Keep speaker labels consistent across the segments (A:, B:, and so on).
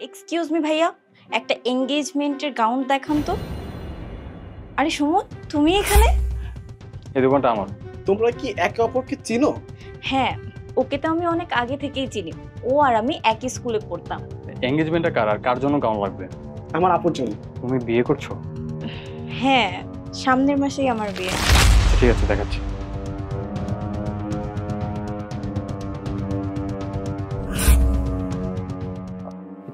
A: Excuse me ভাইয়া, একটা এঙ্গেজমেন্টের gown দেখান তো। আরে সুমন, তুমি এখানে?
B: এই দোকানটা আমার।
C: তোমরা কি একে অপরকে চিনো?
A: হ্যাঁ, ওকে তো আমি অনেক আগে থেকেই চিনি। ও আর আমি একই স্কুলে পড়তাম।
B: এঙ্গেজমেন্টটা কার আর কার জন্য গাউন লাগবে?
C: আমার আপুর জন্য।
B: তুমি বিয়ে করছো?
A: হ্যাঁ, সামনের মাসেই আমার বিয়ে।
B: ঠিক আছে, দেখাচ্ছি।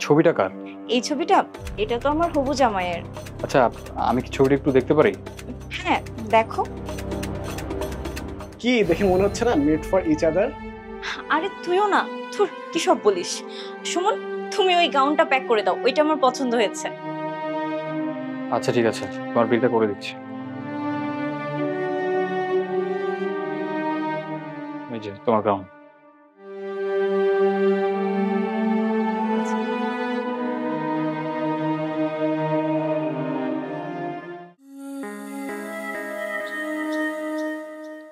B: ছবিটা কার?
A: এই ছবিটা? এটা তো আমার হবু জামাইয়ের।
B: আচ্ছা, আমি কি ছবিটা একটু দেখতে পারি?
A: হ্যাঁ, দেখো।
C: কি দেখে মনে হচ্ছে না মেড ফর ইচ আদার?
A: আরে তুইও না, ধুর কি সব বলিস। সুমন, তুমি ওই গাউনটা প্যাক করে দাও, ওইটা আমার পছন্দ হয়েছে।
B: আচ্ছা ঠিক আছে, তোমার বিলটা করে দিচ্ছি। এই যে তোমার গাউন।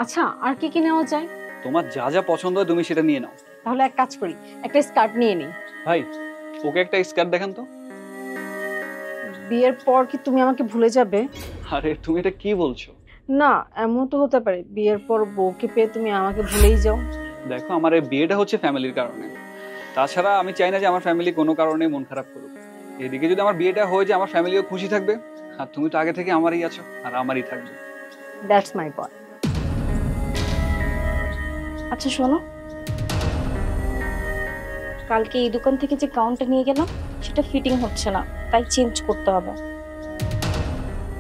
D: আচ্ছা, আর কি কি নেওয়া যায়?
E: তোমার যা যা পছন্দ হয় তুমি সেটা নিয়ে নাও।
D: তাহলে এক কাজ করি, একটা স্কার্ট নিয়ে নিই।
E: ভাই, ওকে একটা স্কার্ট দেখান তো।
D: বিয়ের পর কি তুমি আমাকে ভুলে যাবে?
E: আরে তুমি এটা কি বলছো?
D: না, এমন তো হতে পারে বিয়ের পর বউকে পেয়ে তুমি আমাকে ভুলেই যাও।
E: দেখো, আমার এই বিয়েটা হচ্ছে ফ্যামিলির কারণে। তাছাড়া আমি চাই না যে আমার ফ্যামিলি কোনো কারণে মন খারাপ করুক। এদিকে যদি আমার বিয়েটা হয়ে যায় আমার ফ্যামিলিও খুশি থাকবে, আর তুমি তো আগে থেকে আমারই আছো আর আমারই থাকবে।
D: That's my point.
A: আচ্ছা শোনো, কালকে এই দোকান থেকে যে গাউনটা নিয়ে গেলাম সেটা ফিটিং হচ্ছে না, তাই চেঞ্জ করতে হবে।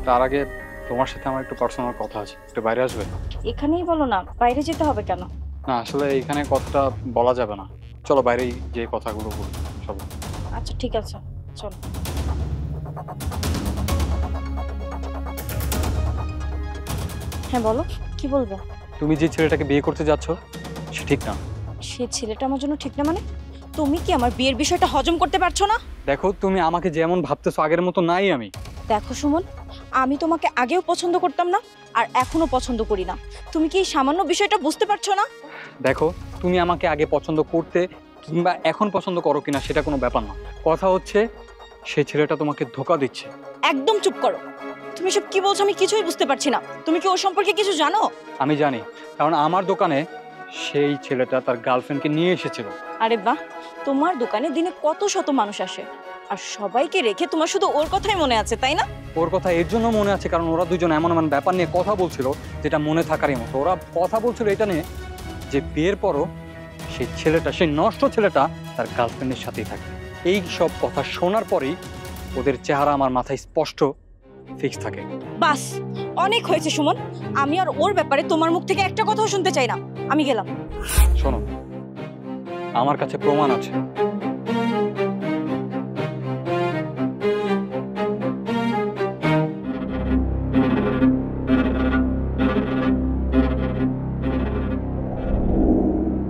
B: তার আগে তোমার সাথে আমার একটু পার্সোনাল কথা আছে, একটু বাইরে আসবে?
A: এখানেই বলো না, বাইরে যেতে হবে কেন?
B: না আসলে এখানে কথাটা বলা যাবে না, চলো বাইরেই যে কথাগুলো বলবো চলো।
A: আচ্ছা ঠিক আছে, চলো। হ্যাঁ বলো, কি বলবো?
B: তুমি যে ছেলেটাকে বিয়ে করতে যাচ্ছ সে ঠিক না।
A: সে ছেলেটা আমার জন্য ঠিক না মানে? তুমি কি আমার বিয়ের বিষয়টা হজম করতে পারছো না?
B: দেখো, তুমি আমাকে যেমন ভাবতেছো আগের মতো নাই আমি।
A: দেখো সুমন, আমি তোমাকে আগেও পছন্দ করতাম না আর এখনো পছন্দ করি না। তুমি কি এই সামান্য বিষয়টা বুঝতে পারছো না?
B: দেখো, তুমি আমাকে আগে পছন্দ করতে কিংবা এখন পছন্দ করো কিনা সেটা কোনো ব্যাপার না। কথা হচ্ছে সেই ছেলেটা তোমাকে ধোঁকা দিচ্ছে।
A: একদম চুপ করো। তুমি সব কি বলছো আমি কিছুই বুঝতে পারছি না। তুমি কি ওর সম্পর্কে কিছু জানো?
B: আমি জানি, কারণ আমার দোকানে সেই ছেলেটা তার গার্লফ্রেন্ডকে নিয়ে এসেছিল।
A: আরে বাহ, তোমার দোকানে দিনে কত শত মানুষ আসে আর সবাইকে রেখে তোমার শুধু ওর কথাই মনে আছে, তাই না?
B: ওর কথা এর জন্য মনে আছে কারণ ওরা দুজন এমন এমন ব্যাপার নিয়ে কথা বলছিল যেটা মনে থাকারই মতো। ওরা কথা বলছিল এটা নিয়ে যে বিয়ের পরও সেই ছেলেটা, সেই নষ্ট ছেলেটা তার গার্লফ্রেন্ডের সাথেই থাকে। এই সব কথা শোনার পরেই ওদের চেহারা আমার মাথায় স্পষ্ট ফিক্স থাকে।
A: বাস, অনেক হয়েছে সুমন। আমি আর ওর ব্যাপারে তোমার মুখ থেকে একটা কথাও শুনতে চাই না। আমি গেলাম।
B: শোনো, আমার কাছে প্রমাণ আছে।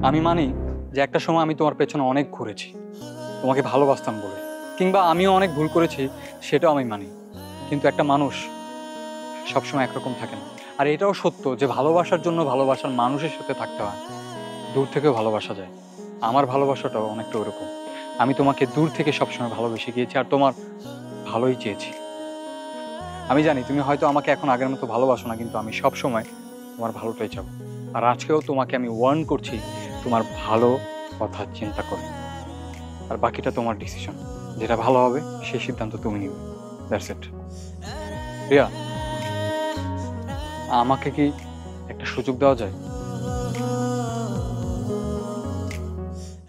B: আমি মানি যে একটা সময় আমি তোমার পেছনে অনেক ঘুরেছি, তোমাকে ভালোবাসতাম বলে, কিংবা আমিও অনেক ভুল করেছি সেটাও আমি মানি। কিন্তু একটা মানুষ সবসময় একরকম থাকে না। আর এটাও সত্য যে ভালোবাসার জন্য ভালোবাসার মানুষের সাথে থাকতে হয়, দূর থেকেও ভালোবাসা যায়। আমার ভালোবাসাটাও অনেকটা ওরকম। আমি তোমাকে দূর থেকে সবসময় ভালোবেসে গিয়েছি আর তোমার ভালোই চেয়েছি। আমি জানি তুমি হয়তো আমাকে এখন আগের মতো ভালোবাসো না, কিন্তু আমি সবসময় তোমার ভালোটাই চাবো। আর আজকেও তোমাকে আমি ওয়ার্ন করছি, তোমার ভালো কথা চিন্তা করো। আর বাকিটা তোমার ডিসিশন, যেটা ভালো হবে সেই সিদ্ধান্ত তুমি নিবে। That's it. রিয়া, আমাকে কি একটা সুযোগ দেওয়া যায়?